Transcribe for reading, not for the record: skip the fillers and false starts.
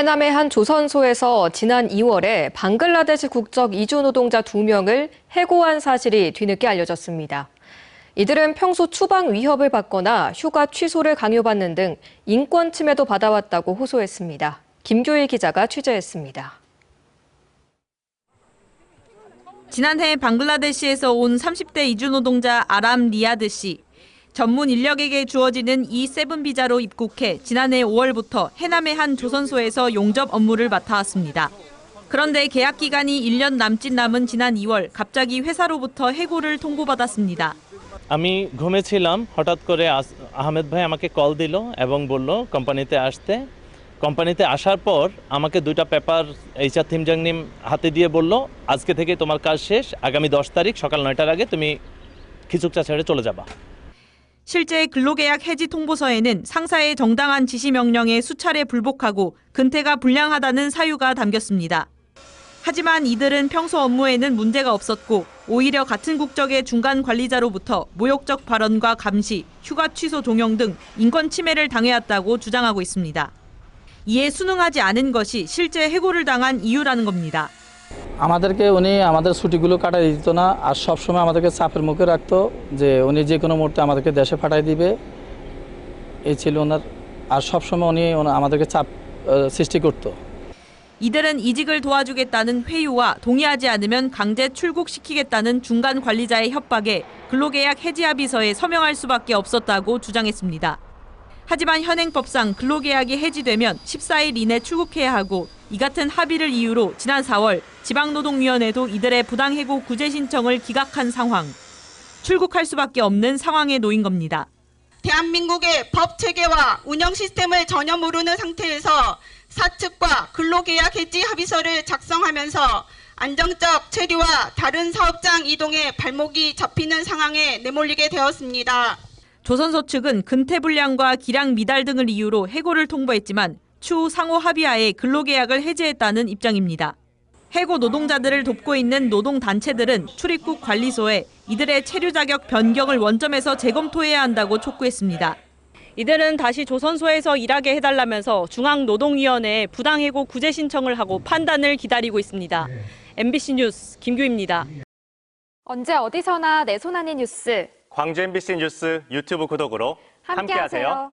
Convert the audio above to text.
해남의 한 조선소에서 지난 2월에 방글라데시 국적 이주 노동자 2명을 해고한 사실이 뒤늦게 알려졌습니다. 이들은 평소 추방 위협을 받거나 휴가 취소를 강요받는 등 인권 침해도 받아왔다고 호소했습니다. 김교일 기자가 취재했습니다. 지난해 방글라데시에서 온 30대 이주 노동자 아람 리아드 씨. 전문 인력에게 주어지는 E7 비자로 입국해 지난해 5월부터 해남의 한 조선소에서 용접 업무를 맡아왔습니다. 그런데 계약 기간이 1년 남짓 남은 지난 2월 갑자기 회사로부터 해고를 통보받았습니다. আমি ঘুমেছিলাম হঠাৎ করে আহমেদ ভাই আমাকে কল দিল এবং বলল কোম্পানিতে আসতে কোম্পানিতে আসার পর আমাকে দুইটা পেপার এইচআর থিমজাংনিম হাতে দিয়ে বলল আজকে থেকে তোমার কাজ শেষ আগামী 10 তারিখ সকাল 9টার আগে তুমি খিচুকচা ছেড়ে চলে যাবা. 실제 근로계약 해지 통보서에는 상사의 정당한 지시 명령에 수차례 불복하고 근태가 불량하다는 사유가 담겼습니다. 하지만 이들은 평소 업무에는 문제가 없었고 오히려 같은 국적의 중간 관리자로부터 모욕적 발언과 감시, 휴가 취소 종용 등 인권 침해를 당해왔다고 주장하고 있습니다. 이에 순응하지 않은 것이 실제 해고를 당한 이유라는 겁니다. আমাদেরকে উনি আমাদের ছুটিগুলো কাটাই দিত না আর সব সময় আমাদেরকে চাপের মুখে রাখতো যে উনি যে কোনো মুহূর্তে আমাদেরকে দেশে পাঠিয়ে দিবে এই ছিল ওনার আর সব সময় উনি আমাদেরকে চাপ সৃষ্টি করত. 이들은 이직을 도와주겠다는 회유와 동의하지 않으면 강제 출국시키겠다는 중간 관리자의 협박에 근로계약 해지 합의서에 서명할 수밖에 없었다고 주장했습니다. 하지만 현행법상 근로계약이 해지되면 14일 이내 출국해야 하고 이 같은 합의를 이유로 지난 4월 지방노동위원회도 이들의 부당해고 구제 신청을 기각한 상황. 출국할 수밖에 없는 상황에 놓인 겁니다. 대한민국의 법 체계와 운영 시스템을 전혀 모르는 상태에서 사측과 근로계약 해지 합의서를 작성하면서 안정적 체류와 다른 사업장 이동에 발목이 잡히는 상황에 내몰리게 되었습니다. 조선소 측은 근태 불량과 기량 미달 등을 이유로 해고를 통보했지만 추후 상호 합의하에 근로계약을 해지했다는 입장입니다. 해고 노동자들을 돕고 있는 노동단체들은 출입국 관리소에 이들의 체류 자격 변경을 원점에서 재검토해야 한다고 촉구했습니다. 이들은 다시 조선소에서 일하게 해달라면서 중앙노동위원회에 부당해고 구제 신청을 하고 판단을 기다리고 있습니다. MBC 뉴스 김규입니다. 언제 어디서나 내 손 안의 뉴스. 광주 MBC 뉴스 유튜브 구독으로 함께하세요.